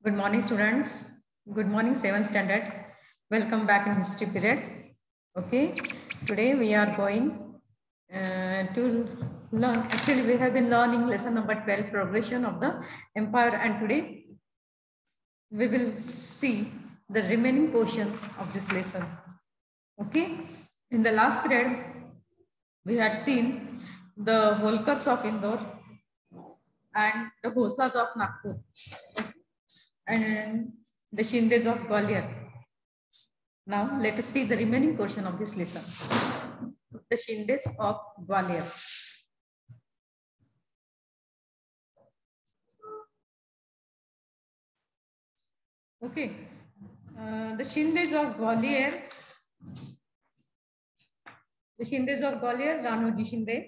Good morning, students. Good morning, 7th standard. Welcome back in history period. Okay, today we are going to learn. Actually, we have been learning lesson number 12, progression of the empire, and today we will see the remaining portion of this lesson. Okay, in the last period, we had seen the Holkars of Indore and the Bhoslas of Nagpur, and the Shindes of Gwalior. Now let us see the remaining portion of this lesson. The Shindes of Gwalior. Okay, the Shindes of Gwalior. The Shindes of Gwalior, Ranoji Shinde.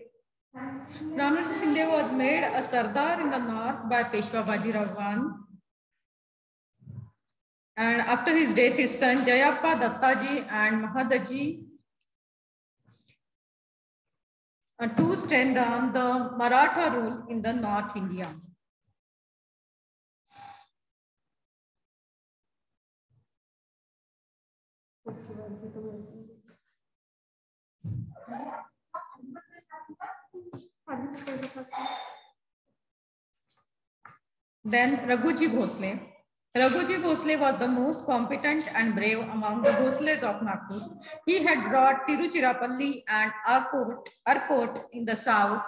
Ranoji Shinde was made a Sardar in the north by Peshwa Bajirao I. And after his death, his son Jayappa Dattaji and Mahadaji to strengthen the Maratha rule in the North India. Then Raghuji Bhosle. Raghuji Bhosle was the most competent and brave among the Bhosles of Nagpur. He had brought Tiruchirappalli and Arcot in the south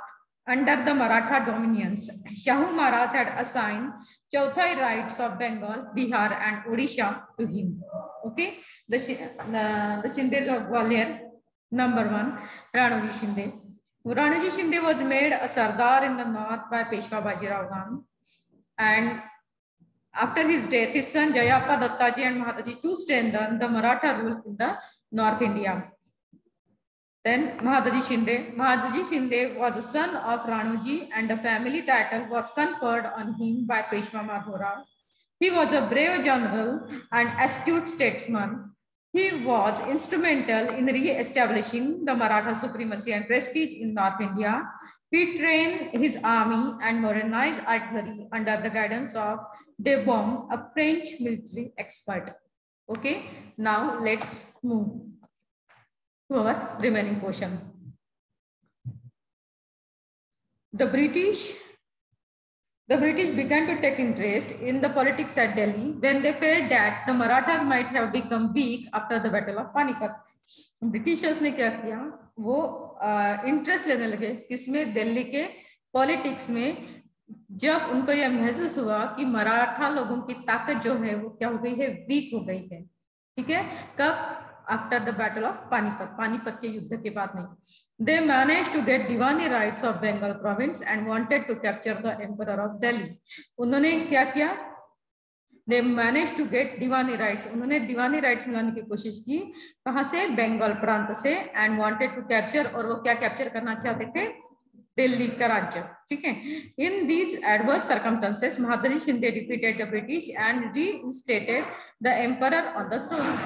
under the Maratha dominions. Shahu Maharaj had assigned Chauthai rights of Bengal, Bihar and Odisha to him. Okay, the Shindes of Gwalior. Number 1, Ranoji Shinde. Ranoji Shinde was made a Sardar in the north by Peshwa Bajirao I. And after his death, his son Jayappa Dattaji and Mahadaji to strengthen the Maratha rule in the North India. Then Mahadaji Shinde. Mahadaji Shinde was the son of Ranoji and the family title was conferred on him by Peshwa Madhurao. He was a brave general and astute statesman. He was instrumental in re-establishing the Maratha supremacy and prestige in North India. He trained his army and modernized artillery under the guidance of de Bombe, a French military expert. Okay, now let's move to our remaining portion. The British began to take interest in the politics at Delhi when they felt that the Marathas might have become weak after the Battle of Panipat. Britishers ने क्या किया, वो interest लेने लगे किसमें, दिल्ली के politics में, जब उनको यह महसूस हुआ कि मराठा लोगों की ताकत जो है वो क्या हो गई है, वीक हो गई है. ठीक है, कब? After the battle of Panipat, Panipat के युद्ध के बाद नहीं. They manage to get diwani rights of Bengal province and wanted to capture the emperor of Delhi. उन्होंने क्या किया, They managed to get diwani rights. उन्होंने दीवानी राइट्स मिलाने की कोशिश की. कहां से? बंगाल प्रांत से. एंड वांटेड टू कैप्चर, और वो क्या कैप्चर करना चाहते थे? दिल्ली का राज्य. ठीक है. In these adverse circumstances Mahadji Shinde defeated the British and reinstated the emperor on the throne.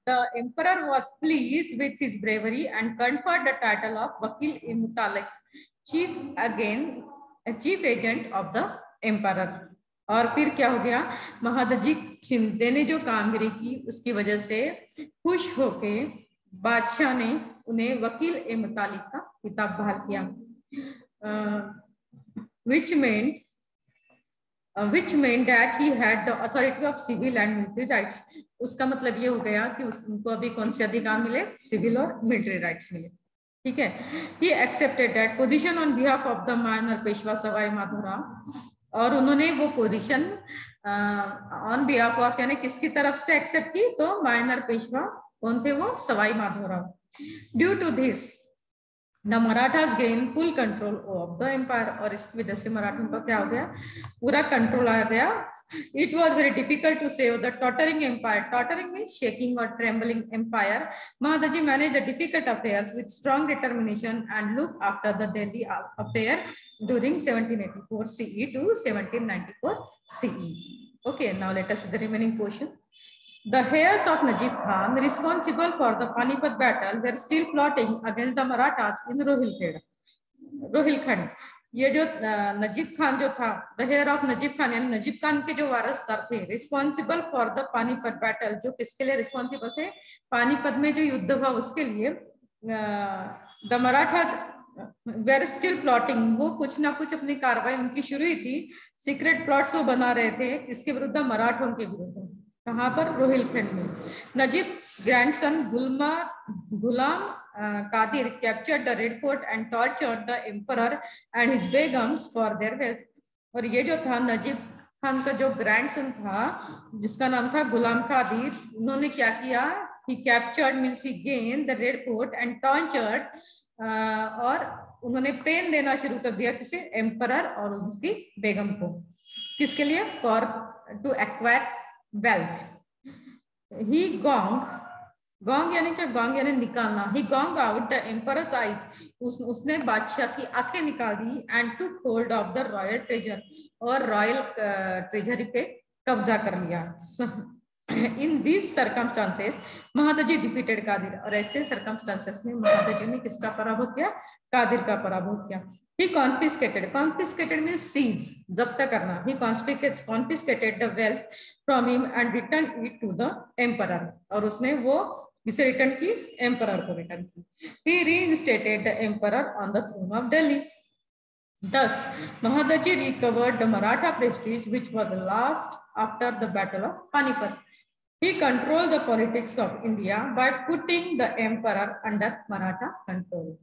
The emperor was pleased with his bravery and conferred the title of Wakil-e-Mutalik, chief agent of the emperor. और फिर क्या हो गया, महादजी शिंदे ने जो कामगिरी की उसकी वजह से खुश होके बादशाह ने उन्हें वकील ए मुतालिक का खिताब बहाल किया. which meant that he had the authority of civil and military rights. उसका मतलब ये हो गया कि उनको अभी कौन से अधिकार मिले? सिविल और मिलिट्री राइट्स मिले. ठीक है. He accepted that position on behalf of the minor Peshwa Sawai Madhorao, और उन्होंने वो पोजीशन ऑन बिहाफ ऑफ यानी किसकी तरफ से एक्सेप्ट की? तो माइनर पेशवा कौन थे? वो Sawai Madhorao. Due to this the Marathas gain full control of the empire, और इसकी वजह से मराठों का क्या हो गया? पूरा कंट्रोल आ गया. It was very difficult to save the tottering empire. Tottering means shaking और trembling empire. Mahadji manage the difficult affairs with strong determination and look after the Delhi affair during 1784 CE to 1794 CE. Okay, now let us see the remaining portion. The heirs of Najib Khan, responsible for the Panipat battle, were still plotting against the Marathas in Rohilkhand. ये जो नजीब खान जो था, the heir of Najib Khan, यानी नजीब खान के जो वारसदार थे, responsible for the Panipat battle, जो किसके लिए रिस्पॉन्सिबल थे, पानीपत में जो युद्ध हुआ उसके लिए। The Marathas were still plotting, वो कुछ ना कुछ अपनी कार्रवाई उनकी शुरू ही थी, सीक्रेट प्लॉट्स वो बना रहे थे, इसके विरुद्ध, मराठों के विरुद्ध। कहाँ पर? रोहिलखंड में। Najib grandson Ghulam Qadir captured the red fort and tortured the emperor and his begums for their wealth. और ये जो था नजीब खान का जो ग्रैंडसन था, जिसका नाम था गुलाम कादिर, उन्होंने क्या किया? He captured means he gain the red fort and tortured, और उन्होंने पेन देना शुरू कर दिया, किसे? एम्परर और उसकी बेगम को। किसके लिए? For to acquire wealth. He गॉन्ग यानी क्या? गॉन्ग यानी निकालना। ही गॉन्ग आउट द एम्परर्स आइज, उसने बादशाह की आंखें निकाल दी। And took hold of the royal treasure, और रॉयल ट्रेजरी पे कब्जा कर लिया। In this circumstances Mahadji defeated Qadir, और ऐसे सर्कमस्टांसेस में महादजी ने किसका पराभव किया? कादिर का पराभव किया। He confiscated means seize, जब्त करना। He confiscated the wealth from him and returned it to the emperor, और उसने वो इसे रिटर्न की? एम्परर को रिटर्न की। He reinstated the emperor on the throne of Delhi. Thus, Mahadaji recovered the Maratha prestige, which was lost after the Battle of Panipat. He controlled the politics of India by putting the emperor under Maratha control.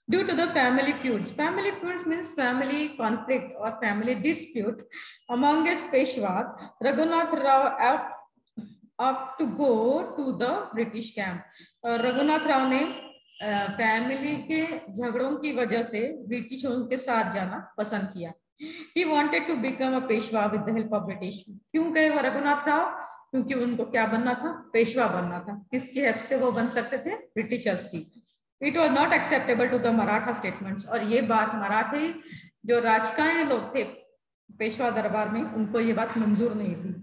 Due to the family feuds means family conflict or family dispute amongst Peshwas, Raghunath Rao up to go to the British camp. Raghunath Rao ने family के झगड़ों की वजह से ब्रिटिशों के साथ जाना पसंद किया। He wanted to become a Peshwa with the help of British. क्यों गए वो रघुनाथ राव? क्योंकि उनको क्या बनना था? पेशवा बनना था। किसकी हेल्प से वो बन सकते थे? ब्रिटिशर्स की। It was not acceptable to the Maratha statements, और ये बात मराठी जो राजकारणी लोग थे पेशवा दरबार में, उनको ये बात मंजूर नहीं थी।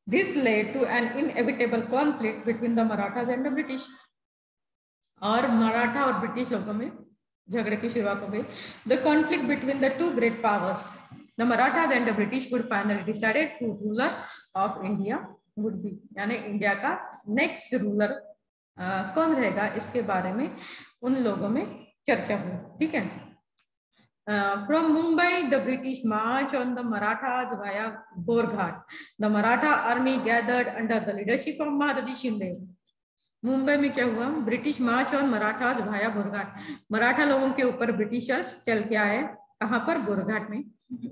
This led to an inevitable conflict between the Marathas and the British, और मराठा और ब्रिटिश लोगों में झगड़े की शुरुआत हो गई। The conflict between the two great powers, the Marathas and the British, would finally decided who ruler of India would be, यानी इंडिया का नेक्स्ट रूलर कौन रहेगा, इसके बारे में उन लोगों में चर्चा हुई। ठीक है। From Mumbai, the British marched on the Marathas via Borghat. The Maratha army gathered under the leadership of Mahadaji Shinde. Mumbai में क्या हुआ? ब्रिटिश मार्च ऑन मराठास भाया बोरघाट, मराठा लोगों के ऊपर ब्रिटिशर्स चल के आए। कहां पर? बोरघाट में।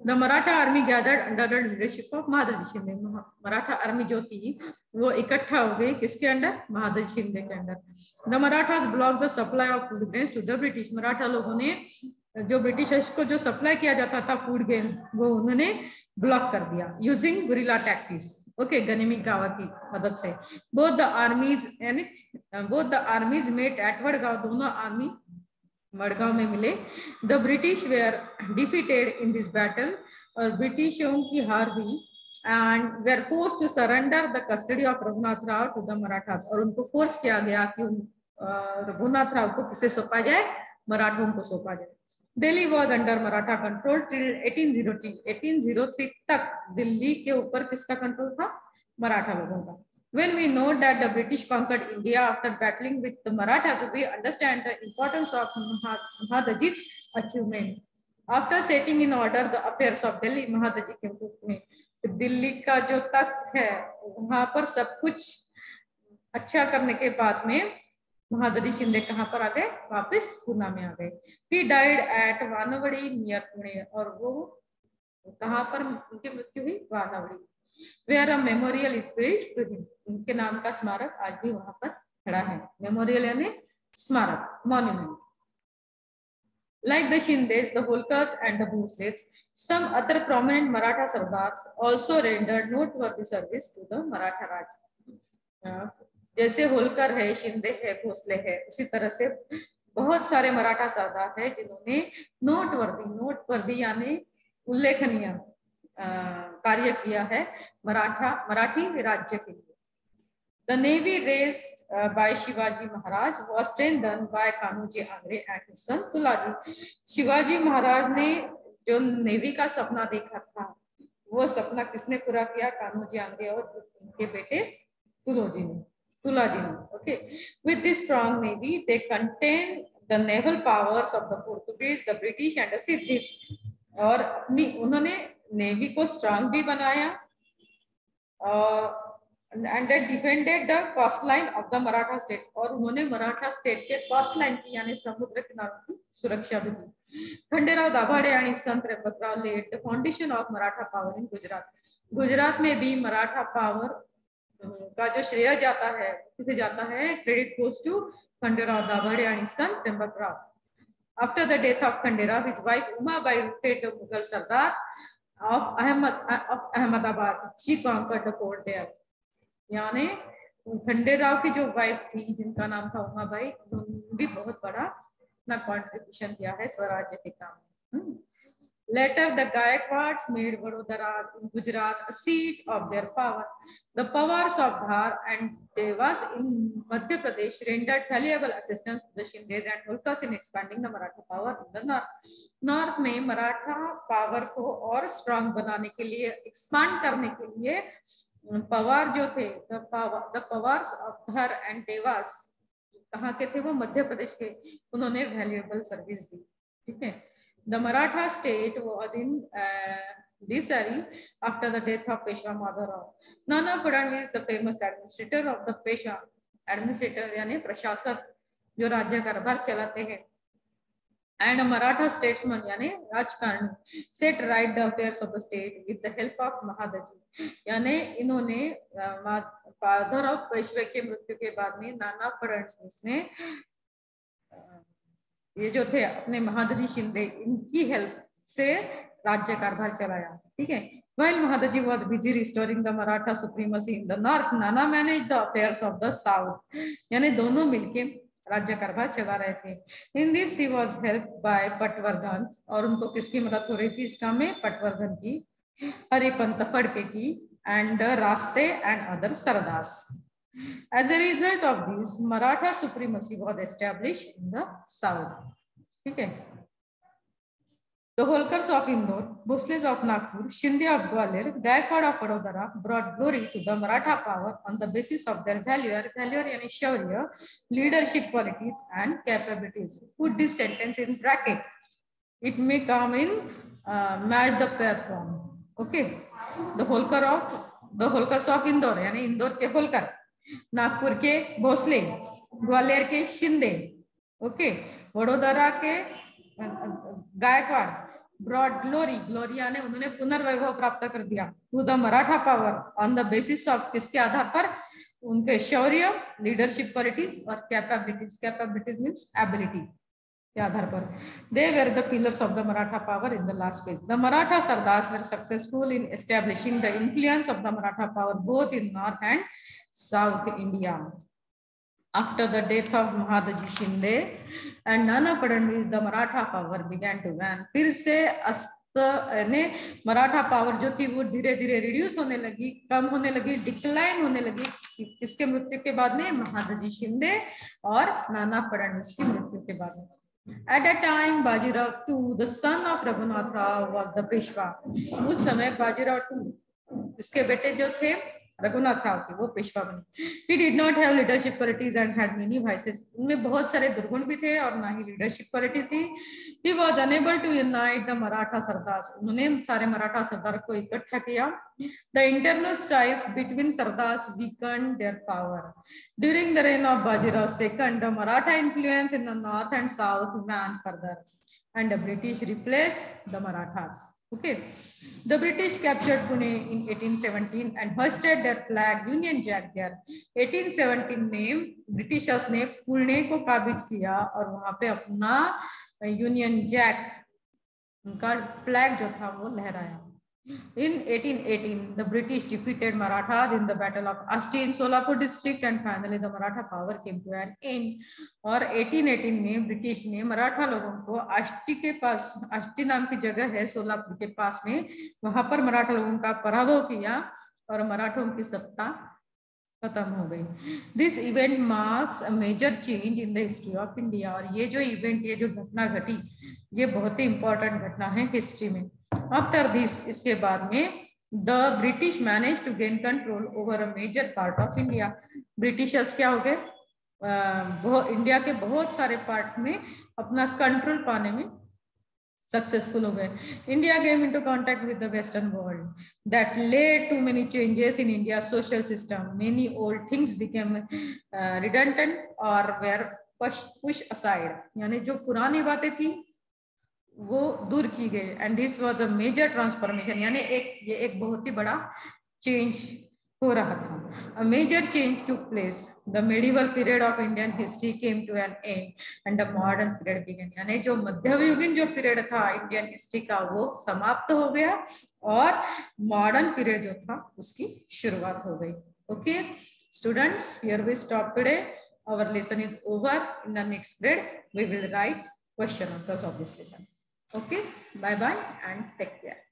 The Maratha army gathered under the leadership of Mahadji Shinde, Maratha army जो थी वो इकट्ठा हो गई किसके अंडर? महादजी शिंदे के under. The Marathas block the supply of food grains to the British, Maratha लोगों ने जो ब्रिटिशर्स को जो सप्लाई किया जाता था फूड ग्रेन, वो उन्होंने ब्लॉक कर दिया using guerrilla tactics. Okay, Ganimi Kava की मदद से। Both the armies met at Wadgaon, दोनों आर्मी वडगांव में मिले। The British were defeated in this battle, और ब्रिटिशों की हार हुई। And were forced to surrender the custody of Raghunath Rao to the Marathas, और उनको फोर्स किया गया कि रघुनाथ राव को किसे सौंपा जाए? मराठों को सौंपा जाए। Delhi was under Maratha control till 1803, 1803 तक दिल्ली के ऊपर किसका कंट्रोल था? मराठा लोगों का। When we know that the British conquered India after battling with the Marathas, we understand the importance of Mahadaji's achievement. After setting in order the affairs of Delhi, Mahadji के रूप में दिल्ली का जो तख्त है वहां पर सब कुछ अच्छा करने के बाद में महादजी शिंदे कहाँ पर आ गए? वापस पूना में आ गए। He died at Wanwadi near Pune, और वो कहाँ पर उनकी मृत्यु हुई? Wanwadi. Where a memorial is built to him, उनके नाम का स्मारक आज भी वहां पर खड़ा है। मेमोरियल यानी स्मारक, monument. Like the Shindes, the Holkars and the Bhosles, some other prominent Maratha Sardars also rendered noteworthy service to the Maratha Raj. जैसे होलकर है, शिंदे है, भोसले है, उसी तरह से बहुत सारे मराठा सरदार है जिन्होंने नोटवर्दी यानी उल्लेखनीय कार्य किया है मराठी राज्य के लिए। The navy raised by Shivaji Maharaj was strengthened by Kanuji Angre and his son Tulaji. Shivaji Maharaj ने जो नेवी का सपना देखा था, वो सपना किसने पूरा किया? कान्होजी आंग्रे और उनके बेटे तुलाजी ने. Okay, with this strong navy, they contain the naval powers of the Portuguese, the British and the Siddhis. और अपनी उन्होंने नेवी को स्ट्रांग भी बनाया and they defended the coastline of the Maratha state. और उन्होंने मराठा स्टेट के कोस्ट लाइन की यानी समुद्र किनारों की सुरक्षा भी की. खंडेराव दाभाडे आणि Sant Trimbakrao laid the foundation of Maratha power in Gujarat. Gujarat में भी मराठा पावर का जो श्रेय जाता है, किसे जाता है? Credit goes to Khanderao Dabhade आणि Sant Trimbakrao. After the death of Khandera, his wife Umabai rooted the Mughal Sardar of Ahmedabad. She conquered the fort there. यानी खंडेराव की जो वाइफ थी जिनका नाम था उमाबाई, उन्होंने भी बहुत बड़ा अपना कॉन्ट्रीब्यूशन किया है स्वराज्य के काम में. Later, the Gaikwads made Vadodara in Gujarat a seat of their power. The powers of Dhar and Devas in Madhya Pradesh rendered valuable assistance to the Shindes and Holkars in expanding the Maratha power in the north. North में Maratha power को और strong बनाने के लिए, expand करने के लिए पवार जो थे, the powers of Dhar and Devas कहाँ के थे? वो मध्य प्रदेश के. उन्होंने वैल्यूएबल सर्विस दी. ठीक है. The Maratha state was in disarray after the death of Peshwa Madhavrao. Nana Fadnavis, the famous administrator of the Peshwa, administrator यानी प्रशासक जो राज्य कारभार चलाते हैं, and a Maratha statesman यानी राजकारणी, set right the affairs of the state with the help of Mahadaji. यानी इन्होंने माधवराव पेशवे के मृत्यु के बाद में नाना फडणवीस ने ये जो थे अपने महादजी शिंदे, इनकी हेल्प से राज्य कारभार चलाया. ठीक है. While Mahadaji was busy restoring the Maratha supremacy in the north, Nana managed the affairs of the south. यानी दोनों मिलके राज्य कारभार चला रहे थे. In this he was helped by Patwardhan. और उनको किसकी मदद हो रही थी इस काम में? पटवर्धन की, हरिपंत फड़के की, and रास्ते and other sardars. As a result of this, Maratha supremacy was established in the south. ठीक है. The Holkars of Indore, Bhosles of Nagpur, Shinde of Gwalior, Gaikwad of Vadodara brought glory to the Maratha power on the basis of their valor यानी शौर्य, leadership qualities and capabilities. Put this sentence in bracket. It may come in match the pair form. Okay. The Holkars of Indore यानी इंदौर के होलकर, नागपुर के भोसले, ग्वालियर के Shinde, okay, Vadodara के Gaekwad, broad glory यानी उन्होंने पुनर्वैभव प्राप्त कर दिया. To the Maratha power on the basis of किसके आधार पर? उनके शौर्य, लीडरशिप क्वालिटीज और कैपेबिलिटीज मींस एबिलिटी के आधार पर. They were the pillars of the Maratha power in the last phase. The Maratha Sardars were successful in establishing the influence of the Maratha power both in North and South India. After the death of Mahadaji Shinde and Nana Fadnavis, the Maratha power began to wane. फिर से ने Maratha power जो थी वो धीरे धीरे reduce होने लगी, कम होने लगी, डिक्लाइन होने लगी. किसके मृत्यु के बाद में? महादजी शिंदे और नाना फडणवीस की मृत्यु के बाद में. At that time, Bajirao II, the son of Raghunath Rao, was the Peshwa. उस समय बाजीराव II, इसके बेटे जो थे रघुनाथ राव थे, वो पेशवा बने. He did not have leadership qualities and had many vices. उनमें बहुत सारे दुर्गुण भी थे और ना ही लीडरशिप क्वालिटी थी. He was unable to unite the Maratha Sardars. उन्होंने सारे मराठा सरदार को इकट्ठा किया. The internal strife between Sardars weakened their power. During the reign of Bajirao II, the Maratha influence in the north and south waned further, and the British replaced the Marathas. Okay, the British captured Pune in 1817 and hoisted their flag, Union Jack there. 1817 में Britishers ने पुणे को काबिज किया और वहां पे अपना union Jack, उनका फ्लैग जो था वो लहराया. In 1818, the British defeated Marathas in the Battle of Asti in Solapur district, and finally the Maratha power came to an end. और 1818 में ब्रिटिश ने मराठा लोगों को अष्टी के पास, अष्टी नाम की जगह है सोलापुर के पास में, वहां पर मराठा लोगों का पराभव किया और मराठों की सत्ता खत्म हो गई। This event marks a major change in the history of India. और ये जो इवेंट, ये जो घटना घटी, ये बहुत ही इंपॉर्टेंट घटना है हिस्ट्री में। आफ्टर दिस, इसके बाद में, the British manage to gain control over a major part of India. Britishers क्या हो गए, इंडिया के बहुत सारे पार्ट में अपना कंट्रोल पाने में सक्सेसफुल हो गए। India came into contact with the western world that led to many changes in India social system. Many old things became redundant और वेर पुश असाइड। यानी जो पुरानी बातें थी वो दूर की गई। And this was a major transformation, यानी ये एक बहुत ही बड़ा चेंज हो रहा था। A major change took place. The medieval period of Indian history came to an end and the modern period began. यानी जो मध्ययुगीन जो पीरियड था इंडियन हिस्ट्री का, वो समाप्त हो गया और मॉडर्न पीरियड जो था उसकी शुरुआत हो गई। Okay students, here we stop today. Our lesson is over. In the next period, we will write question answers of this lesson. Okay, bye bye and take care.